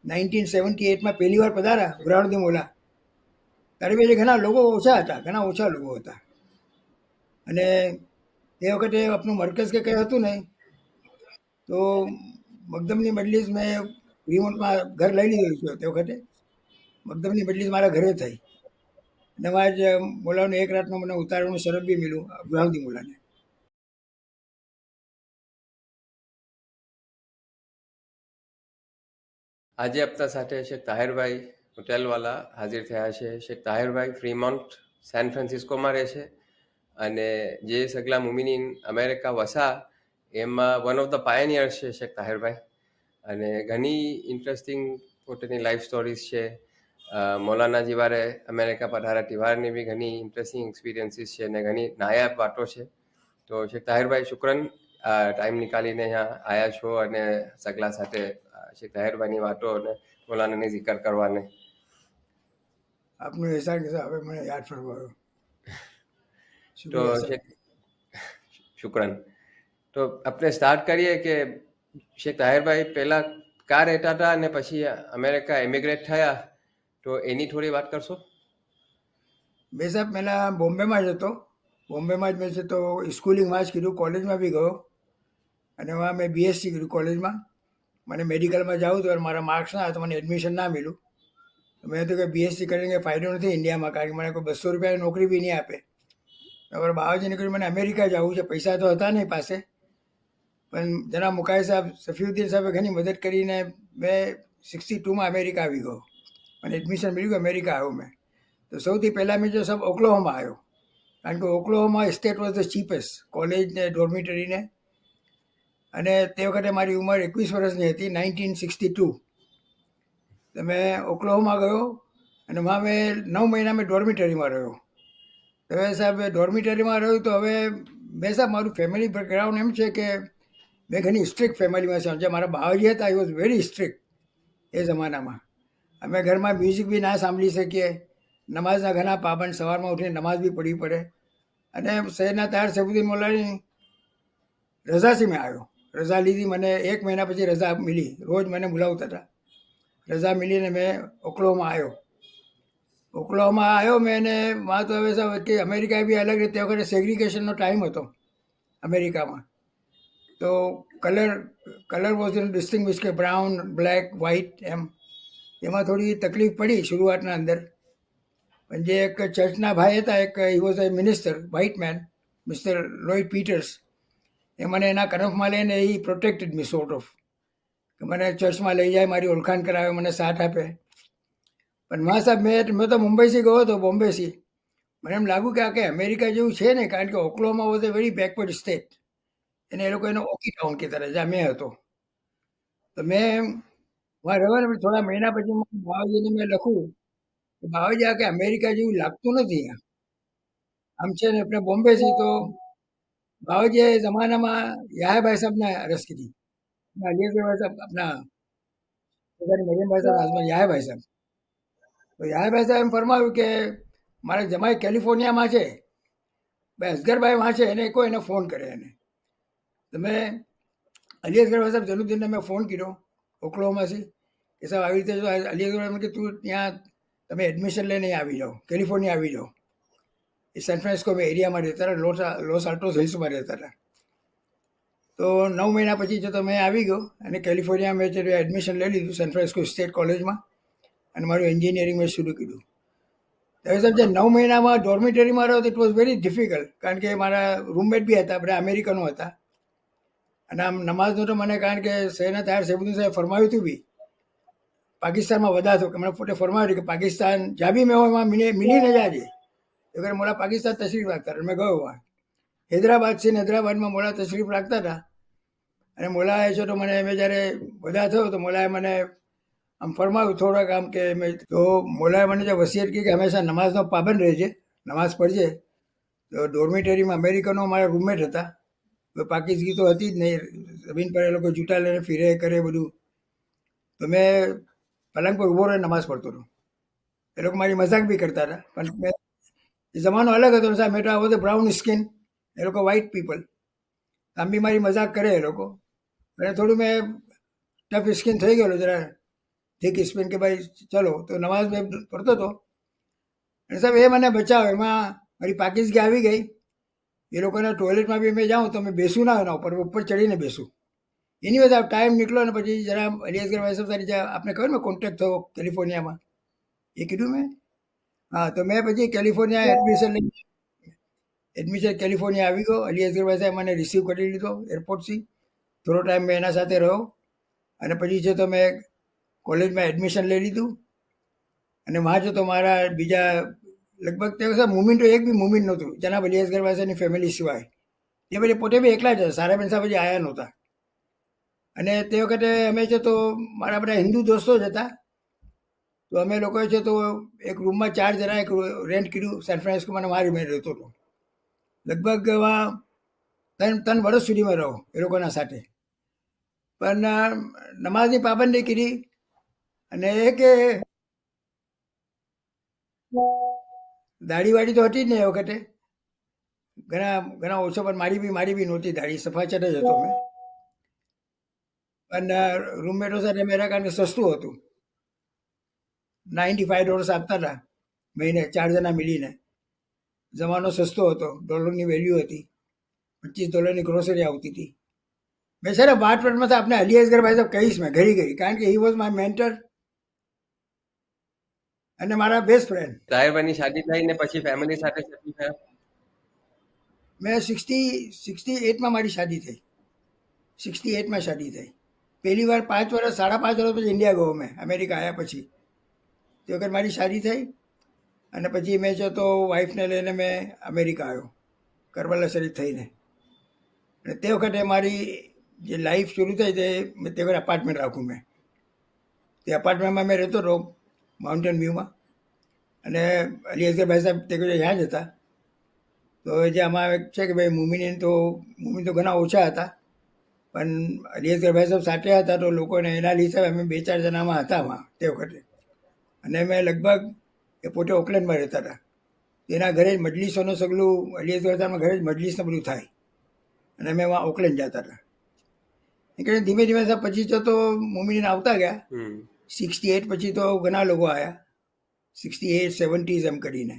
1978માં પહેલી વાર પધાર્યા બુરહાનુદ્દીન મોલા. ત્યારે બી ઘણા લોકો ઓછા હતા, ઘણા ઓછા લોકો હતા. અને તે વખતે આપણું મરકઝ કે કંઈ હતું નહીં, તો મકદમની મજલિસ મેં વીમોટમાં ઘર લઈ લીધું છે. તે વખતે મકદમની મજલિસ મારા ઘરે થઈ. અને મારા જ મોલાનો એક રાતનો મને ઉતારવાનું શરફ બી મળ્યું બુરહાનુદ્દીન મોલાને. આજે આપણા સાથે શેખ તાહિરભાઈ હોટેલવાલા હાજર થયા છે. શેખ તાહિરભાઈ ફ્રીમોન્ટ સેન ફ્રાન્સિસ્કોમાં રહે છે અને જે સગલા મુમિનીન અમેરિકા વસા એમાં વન ઓફ ધ પાયનિયર છે શેખ તાહિરભાઈ. અને ઘણી ઇન્ટરેસ્ટિંગ પોતાની લાઈફ સ્ટોરીઝ છે. મૌલાના જીવારે અમેરિકા પધાર્યા તિવારની બી ઘણી ઇન્ટરેસ્ટિંગ એક્સપિરિયન્સીસ છે અને ઘણી નાયાબ વાતો છે. તો શેખ તાહિરભાઈ શુક્રન ટાઈમ નીકાળીને અહીંયા આવ્યા છો અને સગલા સાથે શેખ તાહિરભાઈની વાતો અને મૌલાનાની જિકર કરવાને. આપનો એહસાન કે હવે મને યાદ ફરમાયો. તો શેખ શુક્રન. તો આપણે સ્ટાર્ટ કરીએ કે શેખ તાહિરભાઈ પહેલા ક્યાં રહેતા હતા અને પછી અમેરિકા એમિગ્રેટ થયા, તો એની થોડી વાત કરશો? મેં સાહેબ પહેલાં બોમ્બેમાં જ હતો. બોમ્બેમાં જ મેં છે તો સ્કૂલિંગમાં જ કીધું, કોલેજમાં બી ગયો. અને એમાં મેં બીએસસી કર્યું કોલેજમાં. મને મેડિકલમાં જાઉં તો મારા માર્ક્સ ના તો મને એડમિશન ના મળ્યું. મેં તો કે બીએસસી કરીને કંઈ ફાયદો નથી ઇન્ડિયામાં, કારણ કે મને કોઈ 200 રૂપિયાની નોકરી બી નહીં આપે. તમારે બાવાજીને કહ્યું મને અમેરિકા જવું છે. પૈસા તો હતા નહીં પાસે, પણ જનાબ મુકાઈ સાહેબ સફીઉદ્દીન સાહેબે ઘણી મદદ કરીને મેં 62માં અમેરિકા આવી ગયો. મને એડમિશન મળ્યું, અમેરિકા આવ્યો મેં. તો સૌથી પહેલાં મેં જો સાહેબ ઓક્લાહોમા આવ્યો, કારણ કે Oklahoma State was the cheapest college ને ડોર્મિટરીને. અને તે વખતે મારી ઉંમર 21 વર્ષની હતી, 1962. તો મેં ઓક્લાહોમા ગયો અને માં મેં 9 મહિના મેં ડોર્મિટરીમાં રહ્યો. હવે સાહેબ ડોર્મિટરીમાં રહ્યું તો હવે મેં સાહેબ મારું ફેમિલી બેકગ્રાઉન્ડ એમ છે કે મેં ઘણી સ્ટ્રિક્ટ ફેમિલીમાં છે. જે મારા બાવાજી હતા, આઈ વોઝ વેરી સ્ટ્રિક્ટ એ જમાનામાં. અમે ઘરમાં મ્યુઝિક બી ના સાંભળી શકીએ, નમાઝના ઘણા પાબંદ, સવારમાં ઉઠીને નમાઝ બી પઢવી પડે. અને શહેરના તાર સૈફુદ્દીન મોલાની રજાથી મેં આવ્યો. રજા લીધી, મને 1 મહિના પછી રજા મિલી. રોજ મને બોલાવતા હતા. રજા મિલીને મેં ઓક્લાહોમા આવ્યો. ઓક્લાહોમા આવ્યો મેં, અને માં તો હવે સાહેબ કે અમેરિકા બી અલગ રીતે વખતે સેગ્રિગેશનનો ટાઈમ હતો અમેરિકામાં. તો કલર વોઝ ડિસ્ટિંગ્વિશ કે બ્રાઉન, બ્લેક, વ્હાઇટ એમ. એમાં થોડી તકલીફ પડી શરૂઆતના અંદર. પણ જે એક ચર્ચના ભાઈ હતા, એક he was a minister, white man, mister Lloyd Peters, એ મને એના કનફમાં લઈને એ પ્રોટેક્ટેડ મી સોર્ટ ઓફ, કે મને ચર્ચમાં લઈ જાય, મારી ઓળખાણ કરાવે, મને સાથ આપે. પણ માં સાહેબ મેં તો મુંબઈથી ગયો હતો, બોમ્બેથી. મને એમ લાગ્યું કે આ કંઈ અમેરિકા જેવું છે ને, કારણ કે Oklahoma was a very backward state. એને એ લોકો એને ઓકી ટાઉન કહેતા હતા, જ્યાં મેં હતો. તો મેં વहाँ રહ્યો ને થોડા મહિના પછી બાવાજીને મેં લખ્યું કે બાવાજી આ કે અમેરિકા જેવું લાગતું નથી. આમ છે ને આપણે બોમ્બેથી તો બાવાજીએ જમાનામાં યાહયાભાઈ સાહેબને અરજ કરી, અલિયાભાઈ સાહેબ આપણા મરિયમભાઈ સાહેબ હસબન્ડ યાહયાભાઈ સાહેબ. તો યાહયાભાઈ સાહેબ એમ ફરમાવ્યું કે મારા જમાઈ કેલિફોર્નિયામાં છે, ભાઈ અસગરભાઈ વાં છે, એને કહો એને ફોન કરે એને. તો મેં અલી અસગરભાઈ સાહેબ જનુદ્દીનને મેં ફોન કર્યો ઓક્લાહોમાથી કે સાહેબ આવી રીતે જો અલી અસગરભાઈ કે તું ત્યાં તમે એડમિશન લઈને આવી જાઓ, કેલિફોર્નિયા આવી જાઓ. એ સેન ફ્રાન્સિસ્કો એરિયામાં રહેતા હતા, લોસ આલ્ટોસ હિલ્સમાં રહેતા હતા. તો 9 મહિના પછી જો તમે આવી ગયો અને કેલિફોર્નિયા મેં એડમિશન લઈ લીધું સેન ફ્રાન્સિસ્કો સ્ટેટ કોલેજમાં, અને મારું એન્જિનિયરિંગ મેં શરૂ કર્યું. હવે સાહેબ જે 9 મહિનામાં ડોર્મિટરીમાં રહ્યો તો ઇટ વોઝ વેરી ડિફિકલ્ટ, કારણ કે મારા રૂમમેટ બી હતા, બધા અમેરિકનો હતા. અને આમ નમાઝનું તો મને, કારણ કે શહેરના તાર સૈફુદ્દીન સાહેબ ફરમાવ્યું હતું બી, પાકિસ્તાનમાં વધારતો કે મને પોતે ફરમાવ્યું કે પાકિસ્તાન જ્યાં બી મેં હોય એમાં મિલીને જાજે. અગર મોલા પાકિસ્તાન તશરીફ રાખતા હતા, મેં ગયો હોય હૈદરાબાદ છે ને, હૈદરાબાદમાં મોલા તશરીફ રાખતા હતા. અને મોલાએ છે તો મને મેં જ્યારે બધા થયો તો મોલાએ મને આમ ફરમાવ્યું થોડાક આમ કે મેં, તો મોલાએ મને જે વસિયત કરી કે હંમેશા નમાઝનો પાબંદ રહેજે, નમાઝ પઢજે. તો ડોર્મિટરીમાં અમેરિકનો મારા રૂમમેટ હતા, તો પાકિસ્તાની તો હતી જ નહીં, જમીન પર એ લોકો જૂતા લઈને ફિરે કરે બધું. તો મેં પલંગ પર ઊભો રહીને નમાઝ પડતો હતો. એ લોકો મારી મજાક બી કરતા હતા, પણ મેં એ જમાનો અલગ હતો સાહેબ. મેં તો આવો તો બ્રાઉન સ્કિન, એ લોકો વ્હાઇટ પીપલ, આમ બી મારી મજાક કરે એ લોકો. અને થોડું મેં ટફ સ્કિન થઈ ગયેલો જરા, થીક સ્પિન કે ભાઈ ચલો, તો નમાઝ મેં પડતો હતો અને સાહેબ એ મને બચાવે. એમાં મારી પાકીઝગી આવી ગઈ. એ લોકોના ટોયલેટમાં બી મેં જાઉં તો મેં બેસું ના એના ઉપર ચડીને બેસું. એની વજહ ટાઈમ નીકળ્યો ને પછી જરા અલિયાસગર ભાઈ સાહેબ તારી આપને કહ્યું ને કોન્ટેક્ટ થયો કેલિફોર્નિયામાં, એ કીધું મેં. હા, તો મેં પછી કેલિફોર્નિયા એડમિશન કેલિફોર્નિયા આવી ગયો. અલિયાસગર ભાઈ સાહેબ મને રિસીવ કરી લીધો એરપોર્ટથી. થોડો ટાઈમ મેં એના સાથે રહ્યો અને પછી છે તો મેં કોલેજમાં એડમિશન લઈ લીધું. અને વहाँ છે તો મારા બીજા લગભગ તે વખતે મુવમેન્ટ એક બી મુવમેન્ટ નહોતું જનાબ અલિયાસગર ભાઈ સાહેબની ફેમિલી સિવાય. એ પછી પોતે બી એકલા જ હતા, સારાબેન સાહેબ પછી આવ્યા નહોતા. અને તે વખતે અમે છે તો મારા બધા હિન્દુ દોસ્તો જ હતા. તો અમે લોકોએ છે તો એક રૂમમાં 4 જણા એક રેન્ટ કર્યું સેન ફ્રાન્સિસ્કોમાં, અને મારી મેં રહેતો હતો. લગભગ 3 વર્ષ સુધી મેં રહ્યો એ લોકોના સાથે. પણ નમાઝની પાબંદી કરી અને એ કે દાઢી તો હતી જ ને એ વખતે, ઘણા ઓછો, પણ મારી બી નહોતી દાઢી, સફાચટ જ હતો મેં. અને રૂમમેટો સાથે મેરા કારણ કે સસ્તું હતું, $95 આપતા હતા મહિને, 4 જણા મિલીને. જમાનો સસ્તો હતો, ડોલરની વેલ્યુ હતી, $25 ગ્રોસરી આવતી હતી. મેં છે ને બાટપટમાં આપણે અલિયાસગર ભાઈ સાહેબ કહીશ મેં ઘડી ઘડી, કારણ કે હી વોઝ માય મેન્ટર અને મારા બેસ્ટ ફ્રેન્ડ. તાહેરભાઈની શાદી થઈ ને પછી ફેમિલી સાથે સેટલ થયા? મેં 68માં મારી શાદી થઈ. 68માં શાદી થઈ. પહેલી વાર 5 વર્ષ 5.5 વર્ષ પછી ઇન્ડિયા ગયો મેં, અમેરિકા આવ્યા પછી. તે વખત મારી શાદી થઈ અને પછી મેં છે તો વાઈફને લઈને મેં અમેરિકા આવ્યો, કરબલા શરીફ થઈને. અને તે વખતે મારી જે લાઈફ શરૂ થઈ તે વખતે અપાર્ટમેન્ટ રાખું મેં. તે અપાર્ટમેન્ટમાં મેં રહેતો હતો માઉન્ટેન વ્યૂમાં. અને અલિયાસગર ભાઈ સાહેબ તે વખતે ત્યાં જ હતા. તો જે આમાં છે કે ભાઈ મુમિન તો ઘણા ઓછા હતા, પણ અલિયાસગર ભાઈ સાહેબ સાથે હતા તો લોકોને એના હિસાબે અમે 2-4 જણામાં હતા આમાં તે વખતે. અને મેં લગભગ એ પોતે ઓકલેન્ડમાં રહેતા હતા. એના ઘરે જ મજલિસોનું સગલું અલિયાસગર સાહેબના ઘરે જ મજલિસને બધું થાય, અને અમે વहाँ ઓકલેન્ડ જતા હતા. એટલે ધીમે ધીમે સાહેબ પછી તો મુમિન આવતા ગયા. 68 પછી તો ઘણા લોકો આવ્યા, 68, 70s એમ કરીને.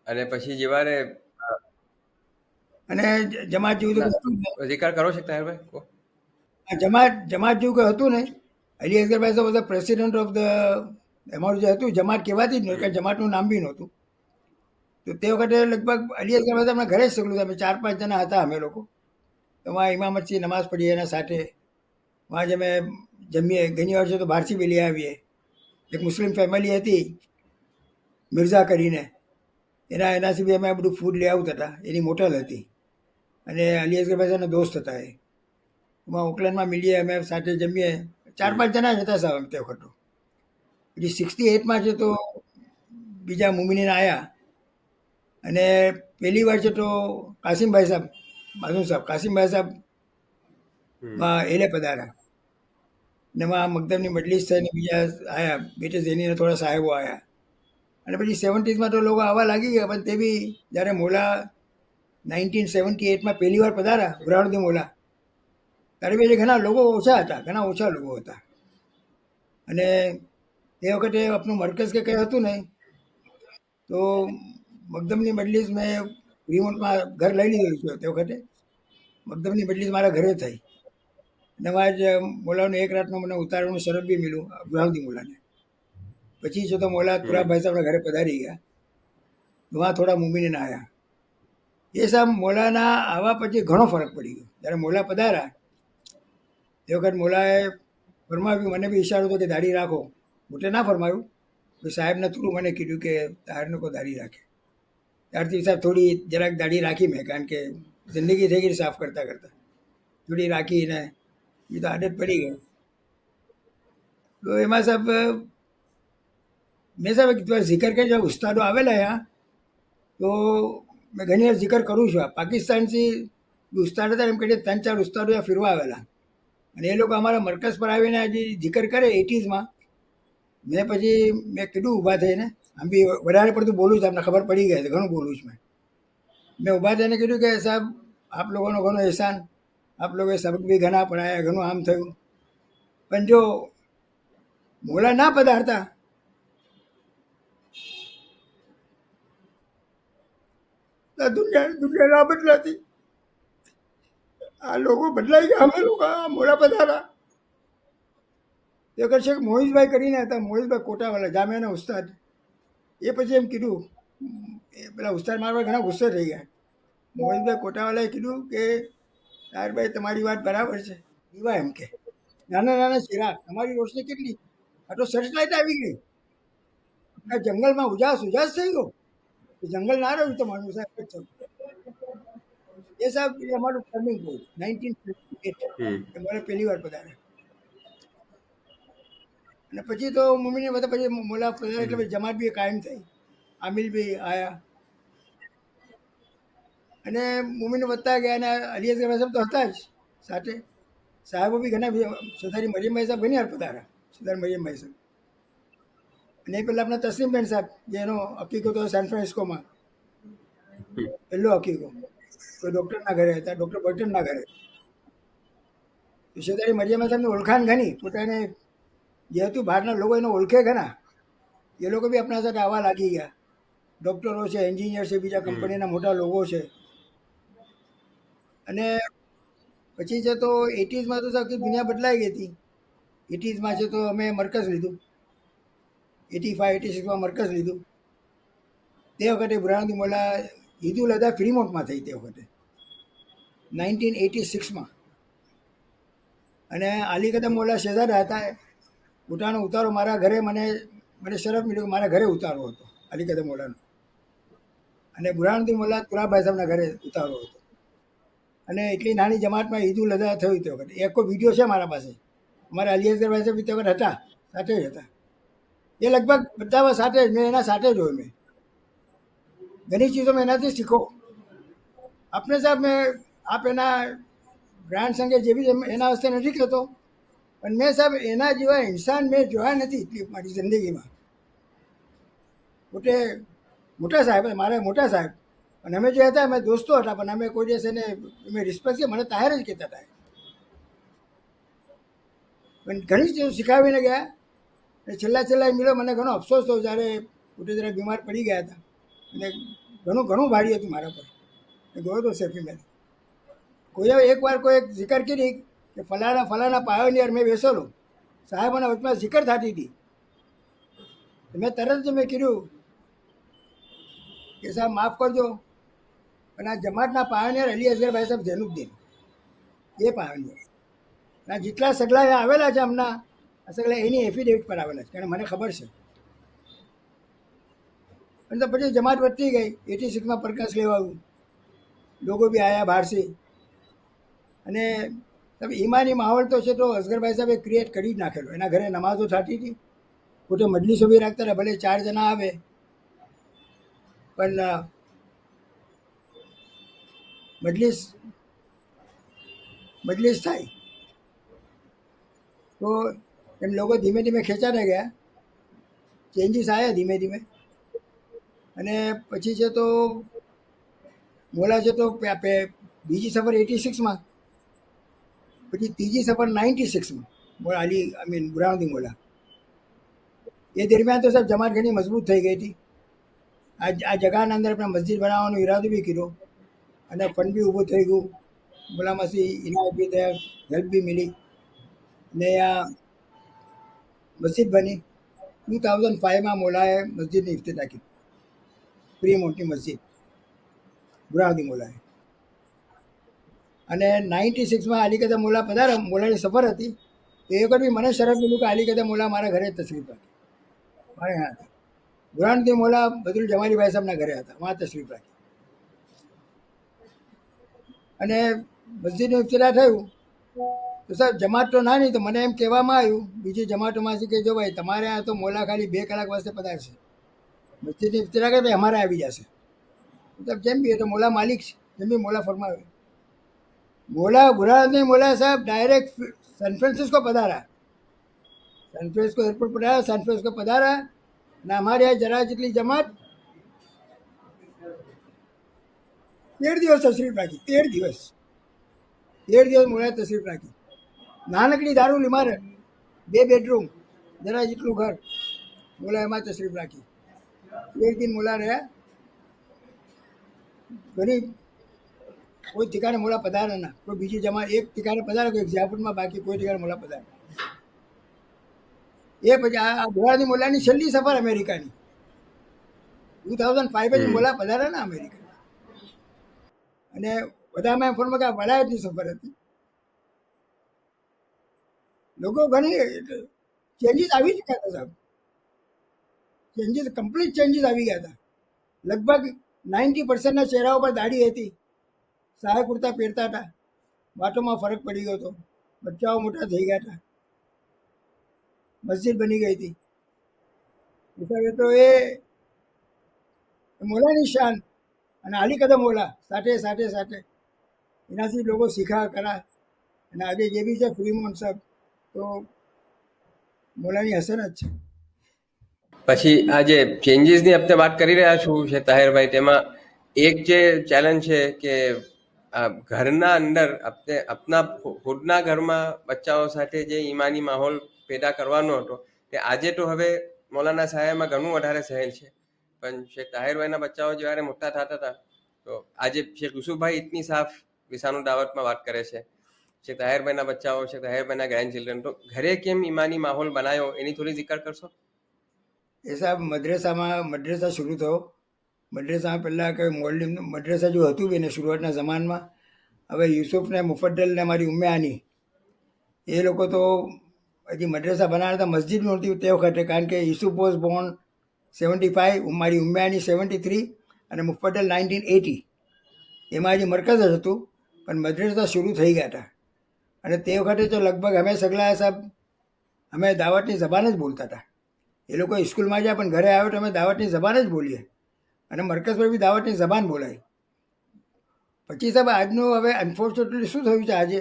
અને પછી જેવારે અને જમાત જેવું તો હતું જ નહીં. જિકર કરો છો તાહેરભાઈ? કહો. આ જમાત જેવું કંઈ હતું નહીં. અલિયાસગર ભાઈ સાહેબ વોઝ પ્રેસિડેન્ટ ઓફ ધ, અમારું જે હતું જમાત કહેવાતી જ નહીં, કારણ જમાતનું નામ બી નહોતું. તો તે વખતે લગભગ અલિયાસગર ભાઈ સાહેબના ઘરે જ સગલું અમે 4-5 જણા હતા અમે લોકો. તો વहाँ ઇમામતથી નમાઝ પઢીએ એના સાથે. વहाँ જ અમે જમીએ. ઘણી વાર છે તો બહારથી બી લઈ આવીએ. એક મુસ્લિમ ફેમિલી હતી મિર્ઝા કરીને, એનાથી બી અમે બધું ફૂડ લઈ આવતા હતા. એની મોટલ હતી અને અલિયાસગર ભાઈ સાહેબના દોસ્ત હતા એ. એમાં ઓકલેન્ડમાં મળીએ, અમે સાથે જમીએ. 4-5 જણા જ હતા સાહેબ તે વખત. પછી 68માં છે તો બીજા મુમિનીન આવ્યા અને પહેલી વાર છે તો કાસિમભાઈ સાહેબ, માધુ સાહેબ, કાસિમભાઈ સાહેબ એલે પધાર્યા. ને એમાં મકદમની મજલિસ થઈને બીજા આવ્યા, બેટે ઝેનીના થોડા સાહેબો આવ્યા. અને પછી 70sમાં તો લોકો આવવા લાગી ગયા. પણ તે બી જ્યારે મોલા 1978માં પહેલી વાર પધાર્યા, બુરહાનુદ્દીન મોલા, ત્યારે બી ઘણા લોકો ઓછા હતા, ઘણા ઓછા લોકો હતા. અને એ વખતે આપણું મરકઝ કે કંઈ હતું નહીં, તો મકદમની મજલિસ મેં રિમોટમાં ઘર લઈ લીધું છે તે વખતે. મકદમની મજલિસ મારા ઘરે થઈ. અને મારા જ મોલાનો એક રાતનો મને ઉતારવાનું શરફ બી મળ્યું બુરહાનુદ્દીન મોલાને. પછી છે તો મોલા તુરાબભાઈ સાહેબના ઘરે પધારી ગયા. વहाँ થોડા મુમિનીન આવ્યા. એ સાહેબ મોલાના આવવા પછી ઘણો ફરક પડી ગયો. જ્યારે મોલા પધાર્યા એ વખત મોલાએ ફરમાવ્યું, મને બી ઈશારો હતો કે દાઢી રાખો. પોતે ના ફરમાવ્યું, સાહેબને થોડું મને કીધું કે તારને કોઈ દાઢી રાખે. ત્યારથી સાહેબ થોડી જરાક દાઢી રાખી મેં, કારણ કે જિંદગી થઈ ગઈ સાફ કરતાં કરતાં. થોડી રાખીને એ તો આદત પડી ગઈ. તો એમાં સાહેબ મેં સાહેબ જિકર કે જો ઉસ્તાદો આવેલા અહીંયા, તો મેં ઘણી વાર જિકર કરું છું. આ પાકિસ્તાનથી ઉસ્તાદ હતા એમ કહીને 3-4 ઉસ્તાદો અહીંયા ફિરવા આવેલા, અને એ લોકો અમારા મરકઝ પર આવીને હજી જિકર કરે 80sમાં. મેં કીધું ઊભા થઈને, આમ બી વધારે પડતું બોલું છું, તમને ખબર પડી ગઈ છે, ઘણું બોલું છું મેં ઊભા થઈને કીધું કે સાહેબ આપ લોકોનો ઘણો એહસાન, આપ લોકોએ સબક બી ઘણા પઢાયા, ઘણું આમ થયું. પણ જો મોલા ના પધારતા તો દુનિયા ના બદલાતી. આ લોકો બદલાઈ ગયા, અમે લોકો આ મોલા પધારા. એ વખત છે મોહિતભાઈ કરીને હતા, મોહિતભાઈ કોટાવાલા જામિયાના ઉસ્તાદ. એ પછી એમ કીધું, એ પેલા ઉસ્તાદ મારા પર ઘણા ગુસ્સે થઈ ગયા. મોહિતભાઈ કોટાવાલાએ કીધું કે તારભાઈ તમારી વાત બરાબર છે, દીવા એમ કે નાના નાના ચિરાગ, તમારી રોશની કેટલી, આ તો સર્ચ લાઇટ આવી ગઈ. આ જંગલમાં ઉજાસ ઉજાસ થઈ ગયો. એ જંગલ ના રહ્યું તમારું સાહેબ જ થયું. એ સાહેબ એ અમારું ટર્નિંગ પોઈન્ટ 1958 એ મને પહેલી વાર પધારે. અને પછી તો મમ્મીને બધા પછી મોલા પધારે એટલે પછી જમાત બી કાયમ થઈ. આમિલ બી આયા અને મમ્મીને વધતા ગયા. અને અલિયાસગર સાહેબ તો હતા જ સાથે. સાહેબો બી ઘણા, સરદારી મરિયમભાઈ સાહેબ ઘણી વાર પધારા, સરદાર મરિયમભાઈ સાહેબ. અને એ પહેલાં આપણા તસ્લીમબેન સાહેબ, જેનો હકીકો તો સેન ફ્રાન્સિસ્કોમાં પહેલો હકીકો, કોઈ ડૉક્ટરના ઘરે હતા, ડૉક્ટર બર્ટનના ઘરે. સરદારી મરિયમભાઈ સાહેબની ઓળખાણ ઘણી, પોતાને જેહેતુ બહારના લોકો એને ઓળખે ઘણા, એ લોકો બી આપણા સાથે આવવા લાગી ગયા. ડૉક્ટરો છે, એન્જિનિયર છે, બીજા કંપનીના મોટા લોકો છે. અને પછી છે તો 80s તો આખી દુનિયા બદલાઈ ગઈ હતી. 80s છે તો અમે મરકઝ લીધું, 85-86 મરકઝ લીધું. તે વખતે બુરહાનુદ્દીન મોલ્લા ઈદુલ અદા ફ્રીમોન્ટમાં થઈ તે વખતે 1986. અને અલી કદમ મોલ્લા શહેજાદા હતા. પોતાનો ઉતારો મારા ઘરે, મને શરફ મળ્યો કે મારા ઘરે ઉતારો હતો અલી કદમ મોલ્લાનો. અને બુરહાનુદ્દીન મોલ્લા તુરાભાઈ સાહેબના ઘરે ઉતારો હતો. અને એટલી નાની જમાતમાં ઈદુલ અદા થયું તે વખતે. એક કોઈ વિડીયો છે મારા પાસે. અમારા અલિયાસગર ભાઈ સાહેબ તે વખત હતા, સાથે જ હતા. એ લગભગ બધા સાથે જ, મેં એના સાથે જ હોય. મેં ઘણી ચીજો મેં એનાથી શીખો. આપણે સાહેબ આપ એના બ્રાન્ડ સંગે જે બી એના હસ્તે નથી કહેતો, પણ મેં સાહેબ એના જેવા ઇન્સાન મેં જોયા નથી એટલી મારી જિંદગીમાં. પોતે મોટા સાહેબ, મારા મોટા સાહેબ, અને અમે જે હતા અમે દોસ્તો હતા, પણ અમે કોઈ દિવસ એને અમે રિસ્પેક્ટ છે, મને તાહેર જ કહેતા હતા. પણ ઘણી ચીજો શીખાવીને ગયા. અને છેલ્લા મળ્યો, મને ઘણો અફસોસ થયો જ્યારે પોતે જરા બીમાર પડી ગયા હતા. અને ઘણું ભારી હતું મારા પર. ગયો તો સેફી મેં કોઈ એકવાર કોઈ જિકર કરી કે ફલાણા પાયોનિયર મેં બેસેલો સાહેબોના વચમાં જિકર થતી હતી. મેં તરત જ મેં કીધું કે સાહેબ માફ કરજો, પણ આ જમાતના પાયોનિયર અલી ભાઈ સાહેબ જૈનુદ્દીન, એ પાયોનિયર ના જેટલા સગલા આવેલા છે હમણાં, આ સગલા એની એફિડેવિટ પર આવેલા છે, કારણ મને ખબર છે. અને તો પછી જમાત વધતી ગઈ. 86 પ્રકાશ લેવાયું, લોકો બી આવ્યા બહારથી. અને ઈમાની માહોલ તો છે તો અસગરભાઈ સાહેબે ક્રિએટ કરી જ નાખેલો. એના ઘરે નમાઝો થતી હતી, પોતે મજલિસો બી રાખતા હતા. ભલે 4 જણા આવે, પણ મજલિસ થાય. તો એમ લોકો ધીમે ધીમે ખેંચાતા ગયા, ચેન્જીસ આવ્યા ધીમે ધીમે. અને પછી છે તો મોલા છે તો બીજી સફર 86, પછી ત્રીજી સફર 96 મોલા બુરહાનુદ્દીન મોલા. એ દરમિયાન તો સાહેબ જમાત ઘણી મજબૂત થઈ ગઈ હતી. આ જગાના અંદર આપણે મસ્જિદ બનાવવાનો ઈરાદો બી કર્યો, અને ફંડ બી ઊભું થઈ ગયું. મોલામાંથી ઇનાયત બી થયા, હેલ્પ બી મળી, ને આ મસ્જિદ બની. 2005 મોલાએ મસ્જિદની ઇફ્તિતાહ કરી, ફ્રીમોન્ટની મસ્જિદ બુરહાનુદ્દીન મોલાએ. અને 96 અલી કદમ મોલા પધારા. મોલાની સફર હતી, તો એ વખત બી મને શરફ મળ્યું કે અલી કદમ મોલા મારા ઘરે તશરીફ રાખી. મારે હા હતા બુરહાનુદ્દીન મોલા બદરુલ જમાલી ભાઈ સાહેબના ઘરે હતા, વहाँ તશરીફ રાખી. અને મસ્જિદનું ઇફ્તિતાહ થયું તો સાહેબ જમાત તો ના નહીં, તો મને એમ કહેવામાં આવ્યું બીજી જમાતોમાંથી કે જો ભાઈ તમારે આ તો મોલા ખાલી 2 કલાક વાસ્તે પધારશે, મસ્જિદની ઇફ્તિતાહ કરે તો અમારે આવી જશે. મતલબ જેમ બી એ તો મોલા માલિક છે, જેમ બી મોલા ફરમાવે. Burhanuddin Maula Saheb direct San Francisco પધારા. સેન ફ્રાન્સિસ્કો એરપોર્ટ પધારા, સેન ફ્રાન્સિસ્કો પધારા. અને અમારે આ જરા જેટલી જમાત 13 દિવસ તશરીફ રાખી. 13 દિવસ મોલાએ તશરીફ રાખી. નાનકડી દારૂલ ઇમારત, 2 બેડરૂમ, જરા જેટલું ઘર, મોલા એમાં તશરીફ રાખી. એક દિન મોલા રહ્યા, ઘણી કોઈ ઠिकाने મોલા પધારે ના, કોઈ બીજી જમા એક ઠिकाने પધારે, કોઈ જયપુરમાં, બાકી કોઈ ઠिकाने મોલા પધારે. એ પછી આ બુહારની મોલાની છેલ્લી સફર અમેરિકાની 2005 જ હમ મોલા પધાર્યા ને અમેરિકા. અને બધામાં ફોનમાં કે વડાયતની સફર હતી. લોકો ઘણી ચેન્જીસ આવી જ ગયા હતા સાહેબ, ચેન્જીસ, કમ્પ્લીટ ચેન્જીસ આવી ગયા હતા. લગભગ 90% ચહેરા ઉપર દાઢી હતી, સાહેબ કુર્તા પહેરતા હતા, વાતોમાં ફરક પડી ગયો હતો, બચ્ચાઓ મોટા થઈ ગયા હતા, મસ્જિદ બની ગઈ હતી. હિસાબે તો એ મોલાની શાન અને આલી કદમ મોલા સાથે સાથે સાથે એનાથી લોકો શીખા કરા. અને આજે જે બી છે ફ્રીમોન સાહેબ, તો મોલાની હસન જ છે. પછી આ જે ચેન્જીસની આપણે વાત કરી રહ્યા છું છે તાહેરભાઈ, તેમાં એક જે ચેલેન્જ છે કે આ ઘરના અંદર આપણે આપના ખુદના ઘરમાં બચ્ચાઓ સાથે જે ઈમાની માહોલ પેદા કરવાનો હતો, તે આજે તો હવે મૌલાના સાહેબમાં ઘણું વધારે સહેલ છે. પણ શેખ તાહેરભાઈના બચ્ચાઓ જ્યારે મોટા થતા હતા, તો આજે શેખ યુસુફભાઈ ઇતની સાફ વિસાનું દાવતમાં વાત કરે છે. શેખ તાહેરભાઈના બચ્ચાઓ, શેખ તાહેરભાઈના ગ્રેન્ડ ચિલ્ડ્રન, તો ઘરે કેમ ઈમાની માહોલ બનાવ્યો એની થોડી જિકર કરશો? એ સાહેબ મદ્રેસા શરૂ થયો. મદ્રેસામાં પહેલાં કંઈ મોલ્ડિંગ મદ્રેસા જો હતું બી ને શરૂઆતના જમાનમાં, હવે યુસુફ ને મુફદ્દલ ને મારી ઉમ્મે એ લોકો તો હજી મદ્રેસા બનાવતા મસ્જિદ નહોતી તે વખતે, કારણ કે યુસુફ વોઝ બોર્ન 75, મારી ઉમ્મે 73 અને મુફદ્દલ 1980. એમાં હજી મરકઝ જ હતું, પણ મદ્રેસા શરૂ થઈ ગયા હતા. અને તે વખતે તો લગભગ અમે સગલા સાહેબ અમે દાવતની જબાન જ બોલતા હતા. એ લોકો સ્કૂલમાં જાય પણ ઘરે આવ્યો તો અમે દાવતની જબાન જ બોલીએ, અને મરકઝ પર બી દાવતની જબાન બોલાય. પછી સાહેબ આજનું હવે અનફોર્ચ્યુનેટલી શું થયું છે આજે,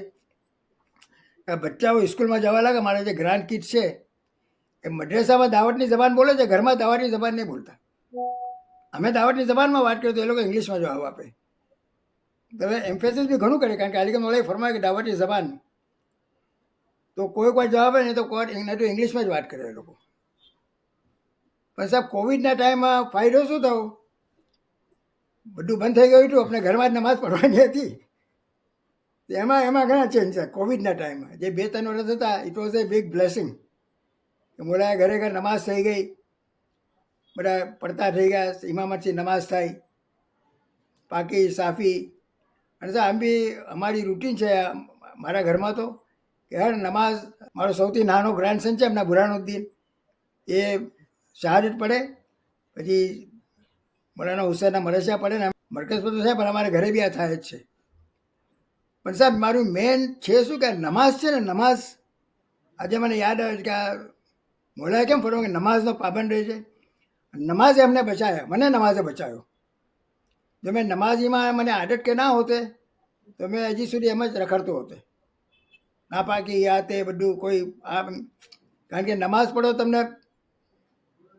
કે બચ્ચાઓ સ્કૂલમાં જવા લાગે, મારા જે ગ્રાન્ડ કિડ્સ છે એ મદ્રેસામાં દાવતની જબાન બોલે છે, ઘરમાં દાવતની જબાન નહીં બોલતા. અમે દાવતની જબાનમાં વાત કરીએ તો એ લોકો ઇંગ્લિશમાં જવાબ આપે. હવે એમ્ફેસિસ બી ઘણું કરે, કારણ કે આલિકમ ઓલાએ ફરમાય કે દાવતની જબાન, તો કોઈ જવાબ આવે ને તો નહીં તો ઇંગ્લિશમાં જ વાત કરે એ લોકો. પણ સાહેબ કોવિડના ટાઈમમાં ફાયદો શું થયો, બધું બંધ થઈ ગયું હતું, આપણે ઘરમાં જ નમાઝ પઢવાની હતી. એમાં ઘણા ચેન્જ છે કોવિડના ટાઈમમાં. જે 2-3 વર્ષ હતા, it was a big blessing. મોલાએ ઘરે ઘર નમાઝ થઈ ગઈ, બધા પડતા થઈ ગયા, ઇમામતથી નમાઝ થાય, પાકી સાફી. અને સાહેબ આમ બી અમારી રૂટીન છે મારા ઘરમાં તો, કે હર નમાઝ, મારો સૌથી નાનો ગ્રાન્ડસન છે એમના બુરાનુદ્દીન, એ શહાદત પડે, પછી મૌલાના હુસૈનના મરસિયા પડે ને મરકઝ પર તો છે, પણ અમારે ઘરે બી આ થાય જ છે. પણ સાહેબ મારું મેન છે શું કે નમાઝ છે ને, નમાઝ આજે મને યાદ આવે છે કે આ મૌલાએ કેમ ફરવા કે નમાઝનો પાબંદ રહે છે. નમાઝે અમને બચાવ્યા, મને નમાઝે બચાવ્યો. જો મેં નમાઝીમાં મને આદત કે ના હોતે તો મેં હજી સુધી એમ જ રખડતો હોતે, ના પાકી યા તે બધું કોઈ આ. કારણ કે નમાઝ પઢો તમને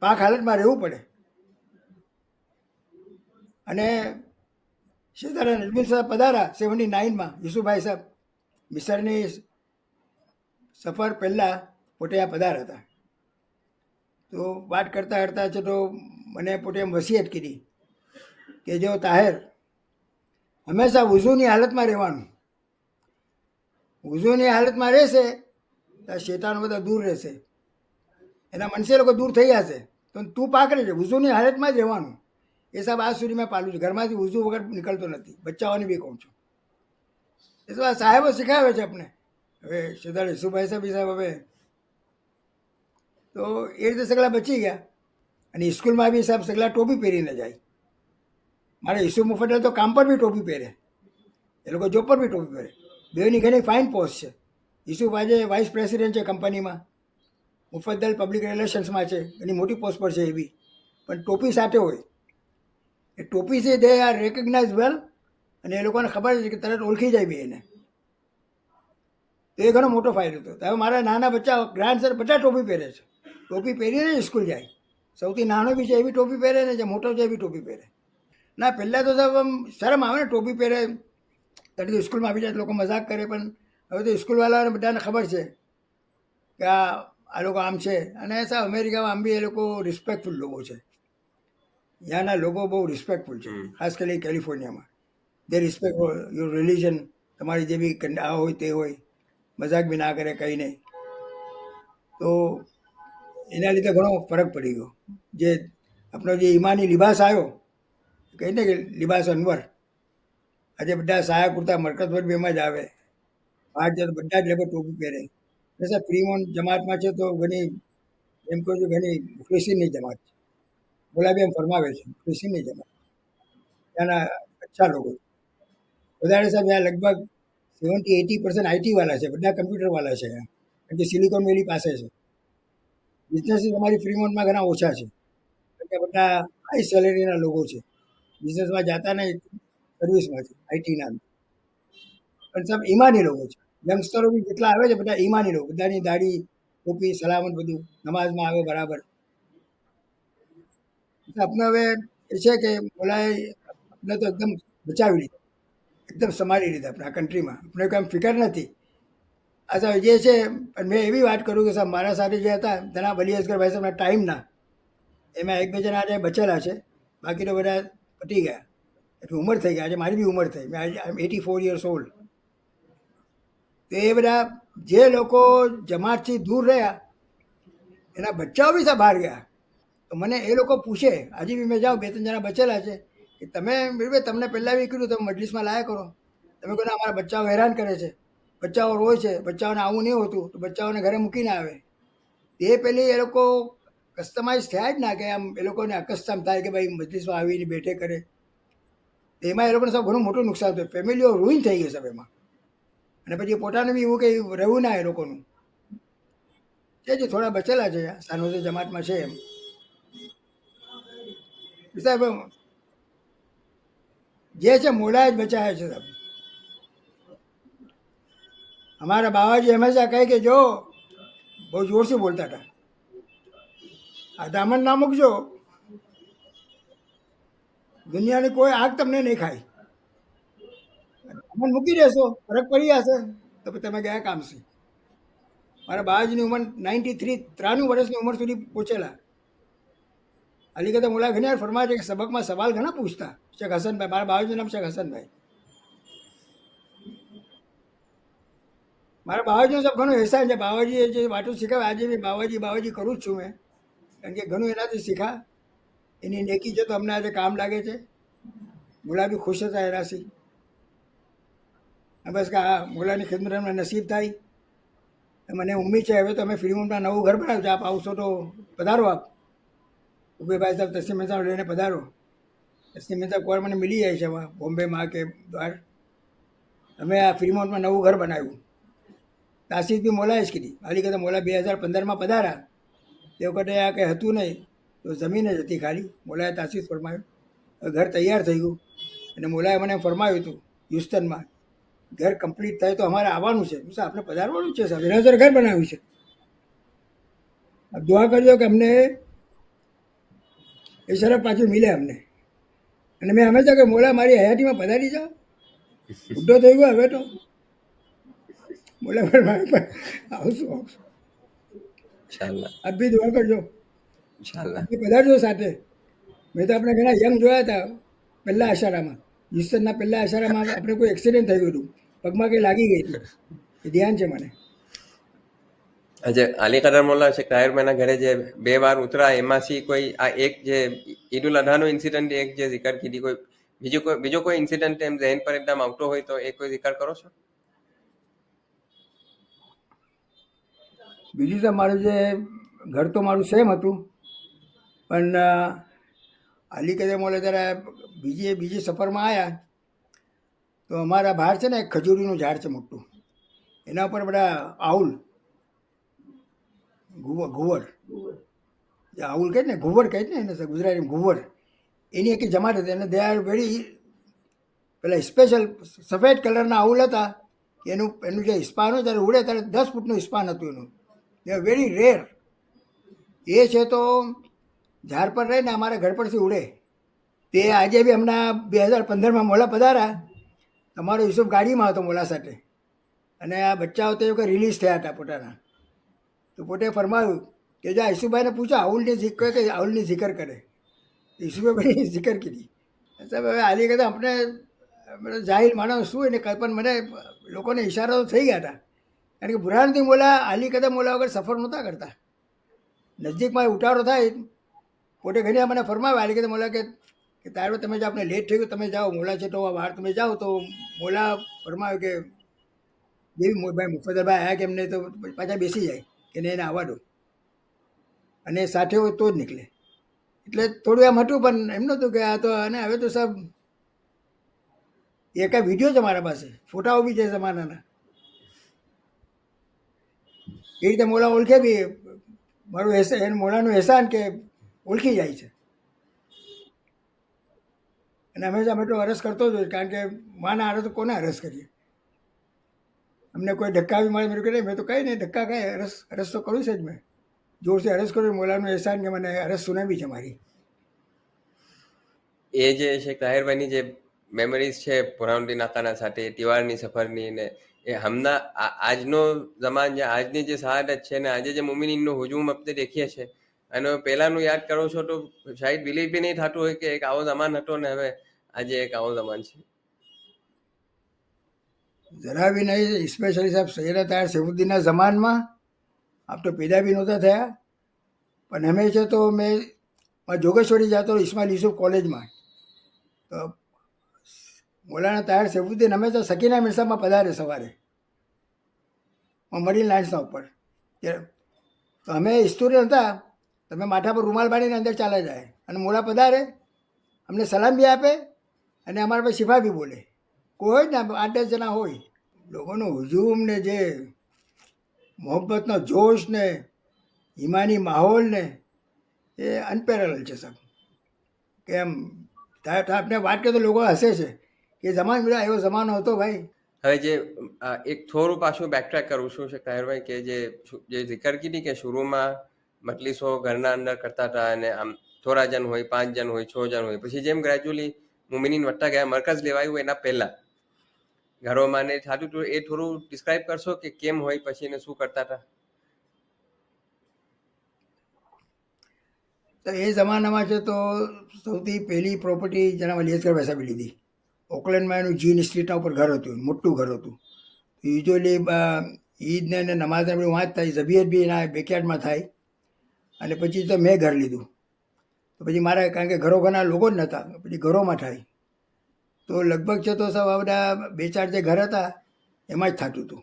પાક હાલતમાં રહેવું પડે. અને સીતારા નજમીલ સાહેબ પધારા 79માં, યુસુફભાઈ સાહેબ મિસરની સફર પહેલાં પોતે આ પધાર હતા. તો વાત કરતા કરતા છે તો મને પોતે એમ વસિયત કરી કે જો તાહેર, હંમેશા વુઝુની હાલતમાં રહેવાનું. વુઝુની હાલતમાં રહેશે તો શેતાનો બધા દૂર રહેશે, એના મનસે લોકો દૂર થઈ જશે. તો તું પાક રહેજે, વુઝુની હાલતમાં જ રહેવાનું. એ સાહેબ આજ સુધી મેં પાલું છું, ઘરમાંથી વુઝુ વગર નીકળતો નથી, બચ્ચાઓને બી કહું છું. એ તો આ સાહેબો શીખાવે છે આપણે. હવે સરદાર યસુભાઈ સાહેબ હવે તો એ રીતે સગલા બચી ગયા. અને સ્કૂલમાં બી સાહેબ સગલા ટોપી પહેરીને જાય. મારે ઈસુ મુફદ્દલ તો કામ પર બી ટોપી પહેરે, એ લોકો જોબ પર બી ટોપી પહેરે. બેની ઘણી ફાઇન પોસ્ટ છે. યુસુફ આજે વાઇસ પ્રેસિડેન્ટ છે કંપનીમાં, મુફદ્દલ પબ્લિક રિલેશન્સમાં છે, એની મોટી પોસ્ટ પર છે એ બી, પણ ટોપી સાથે હોય. એ ટોપી છે દે આર રેકગ્નાઇઝ વેલ, અને એ લોકોને ખબર છે કે તરત ઓળખી જાય બી એને. તો એ ઘણો મોટો ફાયદો હતો. હવે મારા નાના બચ્ચા ગ્રાન્ડ સર બધા ટોપી પહેરે છે, ટોપી પહેરીને સ્કૂલ જાય. સૌથી નાનો બી છે એ બી ટોપી પહેરે ને જે મોટો છે એ બી ટોપી પહેરે. ના પહેલાં તો સાહેબ આમ શરમ આવે ને ટોપી પહેરે, તરીકે સ્કૂલમાં આવી જાય લોકો મજાક કરે. પણ હવે તો સ્કૂલવાળાને બધાને ખબર છે કે આ આ લોકો આમ છે. અને સાહેબ અમેરિકામાં આમ બી એ લોકો રિસ્પેક્ટફુલ લોકો છે. ત્યાંના લોકો બહુ રિસ્પેક્ટફુલ છે, ખાસ કરી કેલિફોર્નિયામાં. દે રિસ્પેક્ટ યોર રિલિજન. તમારી જે બી આ હોય તે હોય, મજાક બી ના કરે, કંઈ નહીં. તો એના લીધે ઘણો ફરક પડી ગયો. જે આપણો જે ઈમાની લિબાસ આવ્યો, કહે ને કે લિબાસ અનવર, આજે બધા સાયા કુર્તા મરકત પર બેમાં જ આવે. બહાર જાય તો બધા જ લોકો ટોપી પહેરે. સર ફ્રીમોન જમાતમાં છે તો ઘણી, એમ કહું છું, ઘણી ખ્રિસ્તીની જમાત છે. બોલાબી એમ ફરમાવે છે, ખ્રિસ્તીની જમાત ત્યાંના અચ્છા લોકો. વધારે સાહેબ ત્યાં લગભગ 70-80% આઈટી વાળા છે, બધા કમ્પ્યુટર વાળા છે અહીંયા, કારણ કે સિલિકોન વેલી પાસે છે. બિઝનેસ તમારી ફ્રીમોન્ટમાં ઘણા ઓછા છે, કારણ કે બધા હાઈ સેલેરીના લોકો છે. બિઝનેસમાં જતા નહીં, સર્વિસમાં છે, આઈટીના. પણ સાહેબ ઈમાની લોકો છે. યંગસ્ટરો બી જેટલા આવે છે બધા ઈમાની લોકો, બધાની દાઢી, ટોપી, સલામત, બધું નમાઝમાં આવે બરાબર. આપણે હવે એ છે કે બોલાય આપણે તો એકદમ બચાવી લીધા, એકદમ સંભાળી લીધા આપણે આ કન્ટ્રીમાં. આપણે કાંઈ ફિકર નથી. આ સાહેબ જે છે, પણ મેં એવી વાત કરું કે સાહેબ મારા સાથે જે હતા તેના વલી અસગરભાઈ સાહેબના ટાઈમના, એમાં એક બે જણા આજે બચેલા છે, બાકી તો બધા પતી ગયા. એટલે ઉંમર થઈ ગયા, આજે મારી બી ઉંમર થઈ, મેં આજે 84 years old. તો એ બધા જે લોકો જમાતથી દૂર રહ્યા, એના બચ્ચાઓ બી સાહેબ બહાર ગયા. તો મને એ લોકો પૂછે, આજે બી મેં જાઉં, બે ત્રણ જણા બચેલા છે, કે તમે બરાબર તમને પહેલાં બી કીધું તમે મજલિસમાં લાયા કરો, તમે કહો અમારા બચ્ચાઓ હેરાન કરે છે, બચ્ચાઓ રોય છે, બચ્ચાઓને આવું નહીં હોતું, તો બચ્ચાઓને ઘરે મૂકીને આવે. એ પેલી એ લોકો કસ્ટમાઇઝ થયા જ ના, કે આમ એ લોકોને અકસ્ટમ થાય કે ભાઈ મજલિસમાં આવીને બેઠે કરે. એમાં એ લોકોને સાહેબ ઘણું મોટું નુકસાન થયું, ફેમિલીઓ રૂઈન થઈ ગઈ સાહેબ એમાં. અને પછી પોતાને બી એવું કંઈ રહેવું ના એ લોકોનું. છે જે થોડા બચેલા છે સાનોઝે જમાતમાં છે એમ. સાહેબ જે છે મોડા જ બચાયા છે સાહેબ. हमारा बाबाजी हमेशा કહે કે જો, બહુ જોરથી બોલતા હતા, આ દામન ના મૂકજો, દુનિયાની કોઈ આગ તમને નહીં ખાય. દામન મૂકી દેશો, ફરક પડી જશે તો પછી તમે ગયા કામથી. મારા બાબાજીની ઉંમર 93 વર્ષની ઉંમર સુધી પહોંચેલા. અલી કદમ મોલા ઘણી વાર ફરમાય છે કે સબકમાં સવાલ ઘણા પૂછતા. શેખ હસનભાઈ, મારા બાબાજીનું નામ શેખ હસનભાઈ. મારા બાબાજીનો સબ ઘણું એહસાન છે. બાબાજીએ જે વાતો શીખાવે, આજે બી બાબાજી બાબાજી કરું જ છું મેં, કારણ કે ઘણું એનાથી શીખા. એની નેકી છે તો અમને આજે કામ લાગે છે. મોલા બી ખુશ હતા એનાથી. બસ કે હા, મોલાની ખિદમત અમને નસીબ થાય. મને ઉમ્મીદ છે હવે તો અમે ફ્રીમોન્ટમાં નવું ઘર બનાવ્યું છે, આપ આવશો તો પધારો. આપ ઉભેભાઈ સાહેબ તસ્લીમ મહેતા લઈને પધારો. તસ્લીમ મહેતા કોર મને મિલી જાય છે બોમ્બેમાં કે બહાર. અમે આ ફ્રીમોન્ટમાં નવું ઘર બનાવ્યું. તાસીસ બી મોલાએ જ કીધી. ખાલી કહેતા મોલા 2015માં પધાર્યા, તે વખતે આ કંઈ હતું નહીં, તો જમીન જ હતી ખાલી. મોલાએ તાસીસ ફરમાયું, ઘર તૈયાર થઈ ગયું. અને મોલાએ મને ફરમાવ્યું હતું હ્યુસ્ટનમાં, ઘર કમ્પ્લીટ થાય તો અમારે આવવાનું છે. આપણે પધારવાનું છે સાહેબ, એના ઘર બનાવ્યું છે. દુઆ કરજો કે અમને એ શરફ પાછું મિલે અમને. અને મેં હંમેશા કે મોલા મારી હયાતીમાં પધારી જાઓ, બુઢો થઈ ગયો હવે તો. મોલા આવશું આપ બી દુઆ કરજો, પધારજો સાથે. મેં તો આપણે ઘણા યંગ જોયા હતા પહેલા અશારામાં, હ્યુસ્ટનના પહેલા અશારામાં આપણે કોઈ એક્સિડન્ટ થઈ ગયું હતું, પગમાં કંઈ લાગી ગઈ હતી, એ ધ્યાન છે મને. આજે અલી કદર મોલ્લા શેખ તાહિરભાઈના ઘરે જે 2 વાર ઉતરા, એમાંથી કોઈ આ એક જે ઈદ ઉલ અધાનો ઇન્સિડન્ટ એક જે zikr કીધી, કોઈ બીજો કોઈ ઇન્સિડન્ટ એમ ઝહેન પર એકદમ આવતો હોય તો એ કોઈ zikr કરો છો? બીજું તો મારું જે ઘર તો મારું સેમ હતું, પણ અલી કદે મોલે ત્યારે બીજી સફરમાં આવ્યા તો અમારા બહાર છે ને એક ખજૂરીનું ઝાડ છે મોટું, એના ઉપર બધા આઉલ ઘુવડ, જે આઉલ કહે ને, ઘુવડ કહે ને એને ગુજરાતીમાં ઘુવડ, એની એક જમાત હતી. અને દે આર વેરી પેલા સ્પેશિયલ સફેદ કલરના આઉલ હતા. એનું જે સ્પાન હોય ત્યારે ઉડે ત્યારે 10 ફૂટનું સ્પાન હતું એનું. They are very rare. એ છે તો ઝાડ પર રહીને અમારા ઘર પરથી ઉડે. તે આજે બી હમણાં 2015માં મોલા પધાર્યા, તમારો યુસુફ ગાડીમાં હતો મોલા સાથે, અને આ બચ્ચાઓ તે વખતે રિલીઝ થયા હતા પોતાના. તો તો પોતે ફરમાવ્યું કે જો ઈસુભાઈને પૂછો આઉલની જિક્ર કે આઉલની જિકર કરે. ઈસુભાઈ બધી જિકર કીધી. સાહેબ હવે આલી કહેતા આપણે જાહિર માણસ શું એને કલ્પન મને લોકોને ઈશારો તો થઈ ગયા હતા. કારણ કે બુરહાનથી મોલા આલી કદમ મોલા વગર સફર નહોતા કરતા. નજીકમાં ઉતારો થાય પોતે ઘણી વાર મને ફરમાવે આલી કદમ મોલા કે તારો તમે જો આપણે લેટ થઈ ગયું તમે જાઓ મોલા છે તો બહાર તમે જાઓ તો મોલા ફરમાવે કે જેવી ભાઈ મુફદ્દરભાઈ આવ્યા કે એમને તો પાછા બેસી જાય કે નહીં એને આવવા દો અને સાથે હોય તો જ નીકળે. એટલે થોડું એમ હતું પણ એમ નહોતું કે આ તો અને હવે તો સાહેબ એ કાંઈ વિડીયો છે મારા પાસે, ફોટાઓ બી છે જમાનાના. એ રીતે મોલા ઓળખે બી મારું એહસાન મોલાનું એહસાન કે ઓળખી જાય છે. અને હંમેશા અમે તો અરસ કરતો જ હોય કારણ કે માના અરસ તો કોને અરસ કરીએ. અમને કોઈ ધક્કા બી મળે મેં કહે મેં તો કંઈ નહીં ધક્કા કાંઈ અરસ તો કરું છે જ મેં જોરથી અરસ કરું. મોલાનું એહસાન કે મને અરસ સુનાવી છે મારી. એ જે શેખ તાહિરભાઈની જે મેમરીઝ છે પુરાવંડી નાકાના સાથે તિવારની સફરની ને એ હમણાં આજનો જમાન જે આજની જે શહાદત છે ને આજે જે મુમિનીનનો હુજુમ આપણે દેખીએ છીએ અને પહેલાંનું યાદ કરો છો તો શાયદ બિલીવ બી નહીં થતું હોય કે એક આવો જમાન હતો ને હવે આજે એક આવો જમાન છે. જરા બી નહીં. સ્પેશિયલી સાહેબ સૈયદ તાહિર સૈફુદ્દીનના જમાનમાં આપ તો પેદા બી નહોતા થયા પણ હંમેશા તો મેં જોગેશ્વરી જતો ઇસ્માઇલ યુસુફ કોલેજમાં તો મૌલાના તાહિર સૈફુદ્દીન હંમેશા સકીના મિર્સામાં પધારે સવારે મરીન લાઇન્સના ઉપર. તો અમે સ્ટુડન્ટ હતા તમે માથા પર રૂમાલ બાંધીને અંદર ચાલ્યા જાય અને મોલા પધારે અમને સલામ બી આપે અને અમારા પાસે શિફા બી બોલે. કોઈ હોય ને 8-10 જણા હોય. લોકોનો હુજુમ ને જે મોહબ્બતનો જોશ ને ઈમાની માહોલ ને એ અનપેરેલલ છે સાહેબ. કે એમ આપણે વાત કરીએ તો લોકો હસે છે કે જમાનો બધા એવો જમાનો હતો ભાઈ. હવે જે એક થોડું પાછું બેકટ્રેક કરું છું શેખ તાહિરભાઈ કે જે જિકર કીધી કે શરૂમાં મજલિસો ઘરના અંદર કરતા હતા અને આમ થોડા જણ હોય 5 જણ હોય 6 જણ હોય પછી જેમ ગ્રેજ્યુઅલી મુમિનીન વધતા ગયા મરકઝ લેવાયું એના પહેલા ઘરોમાં ને થતું હતું એ થોડું ડિસ્ક્રાઇબ કરશો કે કેમ હોય પછી ને શું કરતા હતા. તો એ જમાનામાં છે તો સૌથી પહેલી પ્રોપર્ટી જેનામાં લિયસકર વૈસાબી લીધી. ઓકલેન્ડમાં એનું જીન સ્ટ્રીટના ઉપર ઘર હતું, મોટું ઘર હતું. યુઝ્યુઅલી ઈદને અને નમાઝને બધું વાંચ થાય, ઝબિયત બી એના બેકયાર્ડમાં થાય. અને પછી તો મેં ઘર લીધું તો પછી મારે કારણ કે ઘરના લોકો જ નહોતા પછી ઘરોમાં થાય તો લગભગ છે તો સાહેબ આ બધા 2-4 જે ઘર હતા એમાં જ થતું હતું.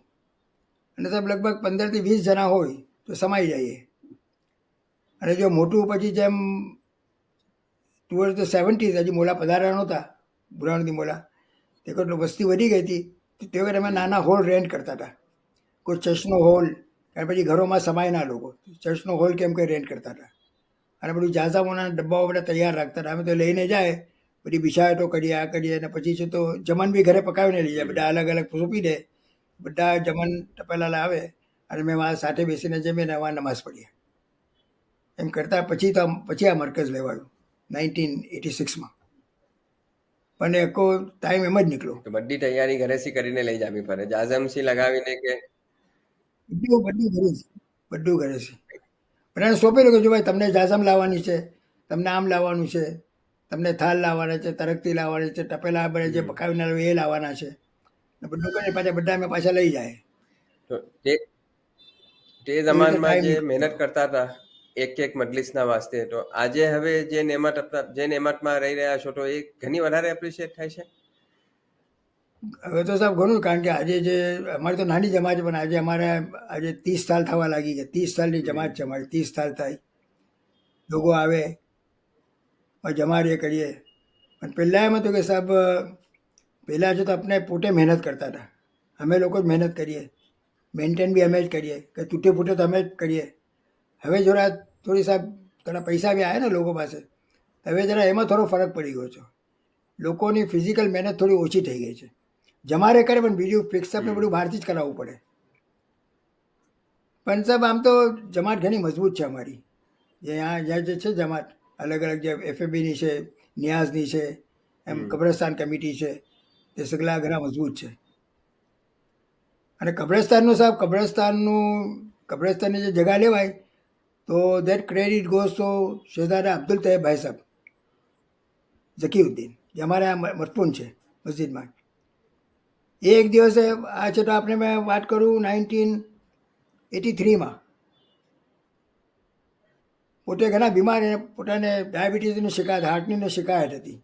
અને સાહેબ લગભગ 15 થી 20 જણા હોય તો સમાઈ જઈએ. અને જો મોટું પછી જેમ ટુવર્ડ ધ 70s હજી મોલા પધાર્યા નહોતા બુરહાનુદ્દીન મોલા તે કેટલું વસ્તી વધી ગઈ હતી તે વખતે અમે નાના હોલ રેન્ટ કરતા હતા. કોઈ ચર્ચનો હોલ કારણ પછી ઘરોમાં સમાય ના લોકો ચર્ચનો હોલ કેમ કે રેન્ટ કરતા હતા. અને બધું ઝાઝામોના ડબ્બાઓ બધા તૈયાર રાખતા હતા. અમે તો લઈને જાય બધી બિછાવટો કરીએ આ કરીએ અને પછી છે તો જમણ બી ઘરે પકાવીને લઈ જાય. બધા અલગ અલગ સોંપી દે બધા જમણ તપેલા લાવે અને મેં મારા સાથે બેસીને જમીને અમારે નમાઝ પડીએ એમ કરતા. પછી આ મરકઝ લેવાયું 1986માં. પણ એકો ટાઈમ એમ જ નીકળ્યો. તો બધી તૈયારી ઘરેથી કરીને લઈ જવી પડે જાઝમસી લગાવીને કે બધું ઘરે છે. પણ એને સોંપેલું કે જો ભાઈ તમને જાઝમ લાવવાની છે, તમને આમ લાવવાનું છે, તમને થાલ લાવવાના છે, તરકતી લાવવાની છે, તપેલા બને જે પકાવીને એ લાવવાના છે. બધું કરીને પાછા બધા અમે પાછા લઈ જાય. તો તે જમાનમાં જે મહેનત કરતા હતા એક મજલિસના વાસ્તે તો આજે હવે જે નેમતમાં રહી રહ્યા છો તો એ ઘણી વધારે એપ્રિશિએટ થાય છે. હવે તો સાહેબ ઘણું કારણ કે આજે જે અમારી તો નાની જમાત છે પણ આજે અમારે આજે 30 સાલ થવા લાગી ગયા. 30 સાલની જમાત છે અમારી. 30 સાલ થાય લોકો આવે જમાડીએ કરીએ. પણ પહેલાં એમ હતું કે સાહેબ પહેલાં છે તો આપણે પોતે મહેનત કરતા હતા. અમે લોકો જ મહેનત કરીએ, મેન્ટેન બી અમે જ કરીએ કે તૂટે ફૂટે તો અમે જ કરીએ. હવે જરા થોડી સાહેબ થોડા પૈસા બી આવ્યા ને લોકો પાસે હવે જરા એમાં થોડો ફરક પડી ગયો છે. લોકોની ફિઝિકલ મહેનત થોડી ઓછી થઈ ગઈ છે. જમારે કરે પણ બીજું ફિક્સઅપને બધું બહારથી જ કરાવવું પડે. પણ સાહેબ આમ તો જમાત ઘણી મજબૂત છે અમારી. જ્યાં જે છે જમાત અલગ અલગ જે FABની છે, નિયાઝની છે, એમ કબ્રસ્તાન કમિટી છે તે સગલા ઘણા મજબૂત છે. અને કબ્રસ્તાનનું સાહેબ કબ્રસ્તાનનું કબ્રસ્તાનની જે જગા લેવાય તો દેટ ક્રેડિટ ગોઝ તો શહેજાદા અબ્દુલ તહેબ ભાઈ સાહેબ ઝકીઉદ્દીન, જે અમારા મતપૂન છે મસ્જિદમાં. એ એક દિવસે આ છે તો આપણે મેં વાત કરું 1983માં, પોતે ઘણા બીમાર, એને પોતાને ડાયાબિટીસની શિકાયત, હાર્ટની શિકાયત હતી.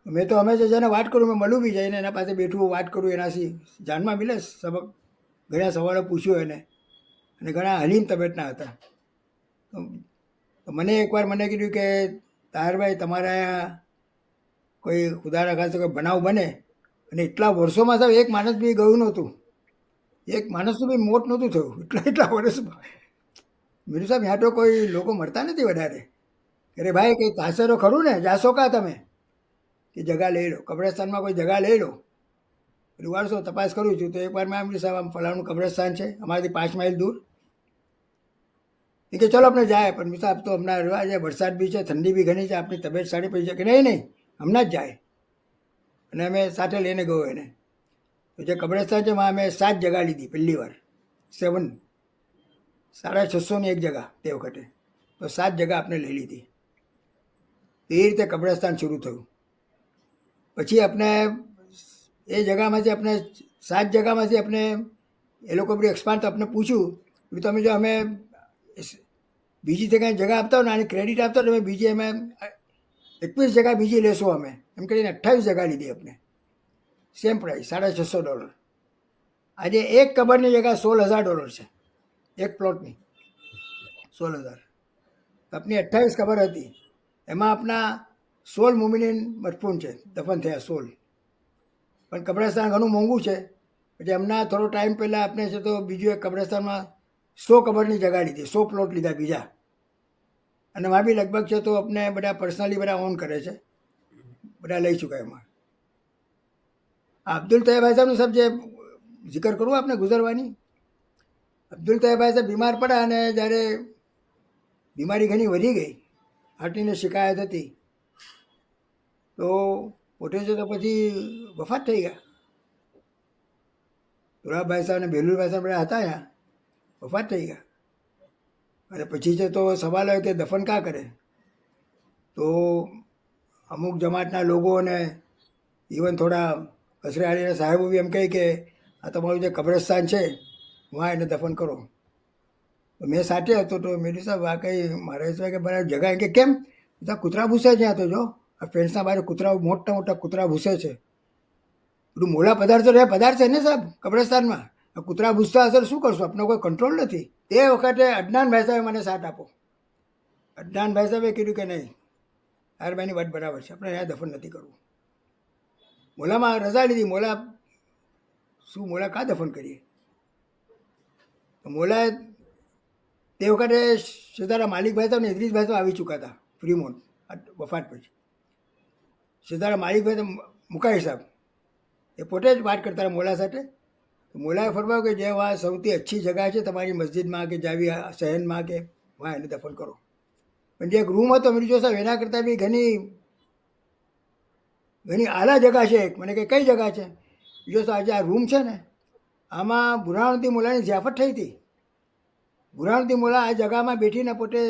મેં તો હંમેશા જેને વાત કરું મેં મળું બી જઈને એના પાસે બેઠું વાત કરું, એનાથી જાણમાં મિલે સબક. ઘણા સવાલો પૂછ્યો એને, અને ઘણા હલીમ તબિયતના હતા. તો મને એકવાર મને કીધું કે તાહિરભાઈ તમારા અહીંયા કોઈ ખુદા ખાસ કોઈ બનાવ બને, અને એટલા વર્ષોમાં સાહેબ એક માણસ બી ગયું નહોતું, એક માણસનું બી મોત નહોતું થયું એટલા વર્ષમાં. મીરું સાહેબ ત્યાં તો કોઈ લોકો મળતા નથી વધારે. અરે ભાઈ કંઈ થશે તો ખરું ને, જાશો કા તમે કે જગા લઈ લો, કબ્રસ્તાનમાં કોઈ જગા લઈ લો. પેલું વારસો તપાસ કરું છું તો એકવાર મેં એમ સાહેબ આમ ફલાણું કબ્રસ્તાન છે અમારાથી 5 માઇલ દૂર. એ કે ચલો આપણે જાય, પણ સાહેબ તો હમણાં રહેવા છે, વરસાદ બી છે, ઠંડી બી ઘણી છે, આપણી તબિયત સારી પડી છે કે નહીં હમણાં જ જાય. અને અમે સાથે લઈને ગયો એને. તો જે કબ્રસ્તાન છે એમાં અમે 7 જગા લીધી પહેલી વાર, 7, 650ની એક જગા તે વખતે. તો 7 જગા આપણે લઈ લીધી. તો એ રીતે કબ્રસ્તાન શરૂ થયું. પછી આપણે એ જગામાંથી આપણે 7 જગામાંથી આપણે એ લોકો બધી એક્સપાન્ડ આપણે પૂછ્યું કે તમે જો અમે બીજી જગ્યાએ જગા આપતા હો ને આની ક્રેડિટ આપતા તમે બીજી અમે 21 જગા બીજી લેશો અમે, એમ કરીને 28 જગા લીધી આપણે, સેમ પ્રાઇસ $650. આજે એક કબરની જગા $16,000 છે, એક પ્લોટની 16,000. આપની 28 કબર હતી, એમાં આપણા 16 મુમિનીન મદફૂન છે, દફન થયા 16. પણ કબ્રસ્તાન ઘણું મોંઘું છે, એટલે હમણાં થોડો ટાઈમ પહેલાં આપણે છે તો બીજું એક કબ્રસ્તાનમાં 100 કબરની જગા લીધી, 100 પ્લોટ લીધા બીજા. અને એમાં બી લગભગ છે તો આપણે બધા પર્સનલી બધા ઓન કરે છે, બધા લઈ ચૂક્યા એમાં. અબ્દુલ તહેબ ભાઈ સાહેબનું સાહેબ જે જિકર કરું આપણે ગુજરવાની, અબ્દુલ તહેબ ભાઈ સાહેબ બીમાર પડ્યા અને જ્યારે બીમારી ઘણી વધી ગઈ, હાર્ટની શિકાયત હતી, તો પોતે છે તો પછી વફાત થઈ ગયા. તુરાબભાઈ સાહેબ અને બેલુરભાઈ સાહેબ બધા હતા અહીંયા, વફાત થઈ ગયા. અને પછી છે તો સવાલ હોય કે દફન કાં કરે, તો અમુક જમાતના લોકો અને ઇવન થોડા કસરે આલીના સાહેબો બી એમ કહે કે આ તમારું જે કબ્રસ્તાન છે વहाँ એને દફન કરો. તો મેં સાથે હતો તો મેં કીધું સાહેબ આ કંઈ મારા હિસાબે કે બરાબર જગા, કે કેમ બધા કૂતરા ભૂસે છે ત્યાં તો જો આ ફ્રેન્ડ્સના બહાર કૂતરા, મોટા મોટા કૂતરા ભૂસે છે. બધું મોલા પદાર્થો રહે પદાર્થ છે ને સાહેબ કબ્રસ્તાનમાં, આ કૂતરા ભૂસતા હશે શું કરશું, આપણો કોઈ કંટ્રોલ નથી. તે વખતે અદનાનભાઈ સાહેબે મને સાથ આપો. અદનાનભાઈ સાહેબે કીધું કે નહીં તારભાઈની વાત બરાબર છે, આપણે અહીંયા દફન નથી કરવું. મોલામાં રજા લીધી, મોલા શું મોલા કાં દફન કરીએ. તો મોલાએ તે વખતે સિતારા માલિકભાઈ સાહેબ ને ઇદ્રીસભાઈ સાહેબ આવી ચૂક્યા હતા ફ્રીમોન્ટ વફાત પછી. સિતારા માલિકભાઈ તો મુકાઈ સાહેબ એ પોતે જ વાત કરતા હતા મોલા સાથે. તો મોલાએ ફરમાવ્યું કે જે વहाँ સૌથી અચ્છી જગા છે તમારી મસ્જિદમાં કે જાવી શહેરમાં કે વहाँ એને દફન કરો. પણ જે એક રૂમ હતો મેં જો સાહેબ એના કરતાં બી ઘણી આલા જગા છે. મને કે કઈ જગા છે, જો સાહેબ આજે આ રૂમ છે ને આમાં બુરહાનુદ્દીન મોલાની ઝિયાફત થઈ હતી. બુરહાનુદ્દીન મોલા આ જગામાં બેઠીને પોતે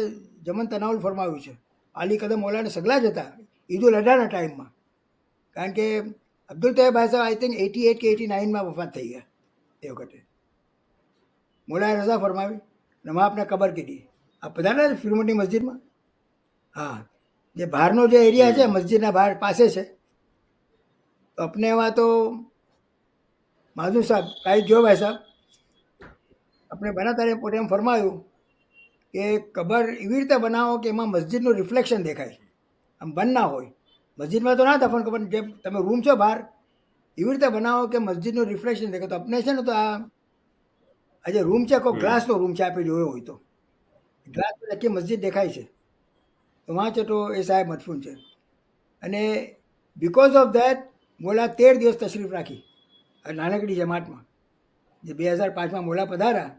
જમન તનાઉલ ફરમાવ્યું છે. અલી કદમ મોલાને સગલા જ હતા ઈદુલ અઝહાના ટાઈમમાં, કારણ કે અબ્દુલ તહેબ ભાઈ સાહેબ આઈ થિંક 88 કે 89માં વફાત થઈ ગયા એ વખતે. મોલાએ રજા ફરમાવી અને માં આપણે કબર કીધી. આ પધારે ફિરમોની મસ્જિદમાં, હા જે બહારનો જે એરિયા છે મસ્જિદના બહાર પાસે છે, તો આપણે એમાં તો માધુ સાહેબ કાંઈ જો ભાઈ સાહેબ આપણે બનાતા પોતે એમ ફરમાયું કે કબર એવી રીતે બનાવો કે એમાં મસ્જિદનું રિફ્લેક્શન દેખાય, આમ બંધ ના હોય. મસ્જિદમાં તો ના દફન ખબર, જે તમે રૂમ છો બહાર એવી રીતે બનાવો કે મસ્જિદનું રિફ્લેક્શન દેખાય. તો આપણે છે ને તો આ જે રૂમ છે કોઈ ગ્લાસનો રૂમ છે, આપણે જોયો હોય તો ગ્લાસ નક્કી મસ્જિદ દેખાય છે. તો વાં છે તો એ સાહેબ મદફૂન છે. અને બિકોઝ ઓફ દેટ મોલા 13 દિવસ તશરીફ રાખી નાનકડી જમાતમાં, જે 2005માં મોલા પધારા,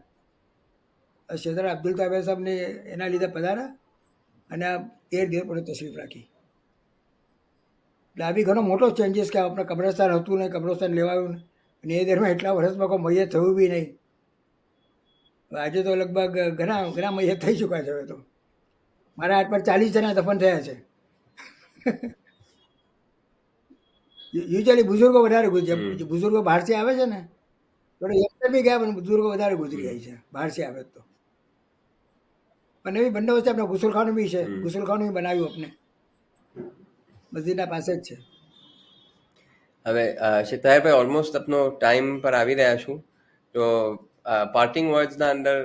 શેખર અબ્દુલ તાબે સાહેબને એના લીધે પધારા અને આ 13 દિવસ પણ તશરીફ રાખી. એટલે આ બી ઘણો મોટો ચેન્જીસ કે આપણે કબ્રસ્તાન હતું ને કબ્રસ્તાન લેવાયું ને, અને એ દરમિયાન એટલા વર્ષમાં કોઈ મૈયત થયું બી નહીં. આજે તો લગભગ ઘણા ઘણા મૈયત થઈ ચૂક્યા છે હવે તો. મારા હાથ પર 40 જણા દફન થયા છે. યુઝ્યુઅલી બુઝુર્ગો વધારે ગુજરે, બુઝુર્ગો બહારથી આવે છે ને, થોડો યંગસ્ટર બી ગયા પણ બુઝુર્ગો વધારે ગુજરી જાય છે બહારથી આવે તો. પણ એવી બંદોબસ્ત આપણે ગુસલખાનું બી છે, ગુસલખાનું બી બનાવ્યું આપણે મસ્જિદના પાસે જ છે. હવે શેખ તાહિરભાઈ ઓલમોસ્ટ આપનો ટાઈમ પર આવી રહ્યા છું, તો પાર્ટિંગ વર્ડ્સના અંદર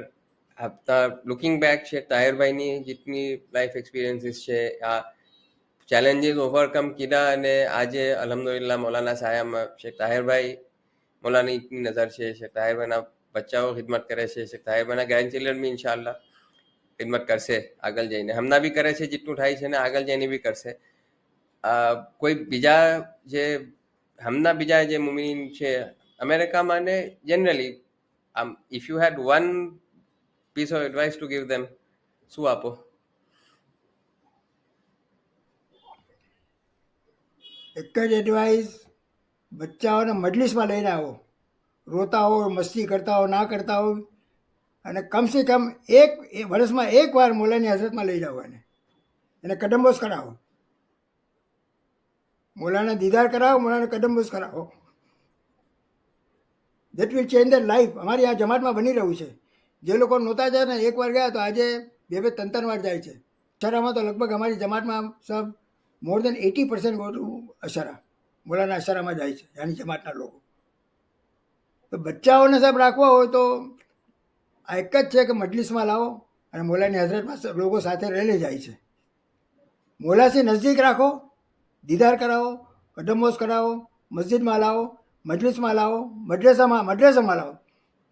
આપતા લુકિંગ બેક શેખ તાહિરભાઈની જેટલી લાઈફ એક્સપિરિયન્સીસ છે, આ ચેલેન્જીસ ઓવરકમ કીધા અને આજે અલ્હમ્દુલિલ્લાહ મૌલાના સાયામાં શેખ તાહિરભાઈ મૌલાની નજર છે, શેખ તાહિરભાઈના બચ્ચાઓ ખિદમત કરે છે, શેખ તાહિરભાઈના ગ્રેન્ડ ચિલ્ડ્રન બી ઇન્શાઅલ્લાહ ખિદમત કરશે આગળ જઈને, હમણાં બી કરે છે જેટલું થાય છે ને આગળ જઈને બી કરશે. કોઈ બીજા જે હમણાં બીજા જે મુમિન છે અમેરિકામાં ને generally, if you had one piece of advice to give them, શું આપો? એક જ એડવાઇસ, બચ્ચાઓને મજલિસમાં લઈને આવો, રોતા હોય, મસ્તી કરતા હોય, ના કરતા હોય, અને કમસે કમ વર્ષમાં એક વાર મોલાની હઝરતમાં લઈ જાઓ એને કદમબોસ કરાવો, મોલાના દીદાર કરાવો, મોલાના કદમબોસ કરાવો. That will change the life. અમારી આ જમાતમાં બની રહ્યું છે. જે લોકો નહોતા જાય ને એક વાર ગયા તો આજે 2-3 વાર જાય છે. અશારામાં તો લગભગ અમારી જમાતમાં સબ મોર દેન 80% ગો ટુ અશારા, મોલાના અશારામાં જાય છે યાની જમાતના લોકો. તો બચ્ચાઓને સબ રાખવા હોય તો આ એક જ છે કે મજલિસમાં લાવો અને મોલાની હઝરતમાં લોકો સાથે રહીને જાય છે. મોલાથી નજદીક રાખો, દીદાર કરાવો, કદમબોસ કરાવો, મસ્જિદમાં લાવો, મજલિસમાં લાવો, મદ્રેસામાં લાવો,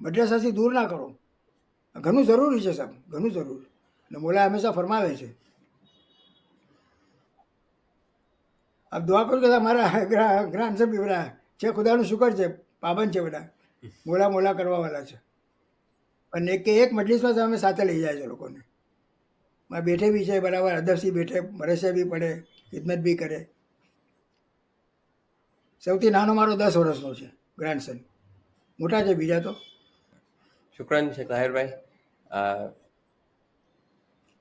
મદ્રેસાથી દૂર ના કરો. ઘણું જરૂરી છે સાહેબ, ઘણું જરૂરી. અને મોલા હંમેશા ફરમાવે છે. આપ દુઆ કરો કે મારા ગ્રાન્ડસન બી બધા છે, ખુદાનું શુકર છે, પાબંદ છે બધા, મોલા કરવાવાળા છે. અને એક મજલિસમાં અમે સાથે લઈ જાય છે લોકોને. બેઠે બી છે બરાબર, અદબથી બેઠે, મરસે બી પડે, ખિદમત બી કરે. સૌથી નાનો મારો 10 વર્ષનો છે ગ્રાન્ડસન, મોટા છે બીજા તો. શુક્રન શેખ તાહિરભાઈ,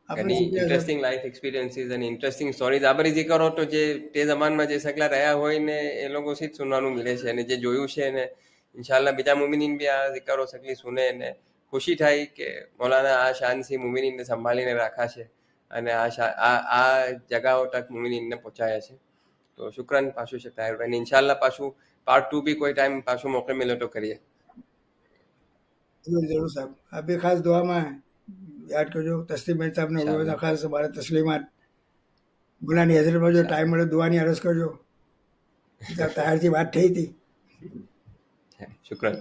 ઘણી ઇન્ટરેસ્ટિંગ લાઈફ એક્સપિરિયન્સીસ અને ઇન્ટરેસ્ટિંગ સ્ટોરીઝ આ બધી જે કરો તો જે તે જમાનમાં જે સગલા રહ્યા હોય ને એ લોકો થી જ સુનવાનું મળે છે, અને જે જોયું છે ને ઇન્શાલ્લાહ બીજા મુમિનીન બી આ zikરો સગલી સુને ને ખુશી થાય કે મૌલાના આ શાનથી મુમિનીનને સંભાળીને રાખા છે અને આ જગાઓ તક મુમિનીનને પહોંચાયા છે. તો શુક્રન પાછું શેખ તાહિરભાઈને. ઇન્શાલ્લાહ પાછું પાર્ટ 2 બી કોઈ ટાઈમ પાછું મોકે મળે તો કરીએ. જરૂર સાહેબ. આપ બી ખાસ દુઆમાં યાદ કરજો. તસ્લીમ સાહેબને બધા ખાસ મારા તસ્લીમાત. મોલાની હઝરતમાં જો ટાઈમ મળે દુઆની અરજ કરજો. તારથી વાત થઈ હતી. શુક્રન.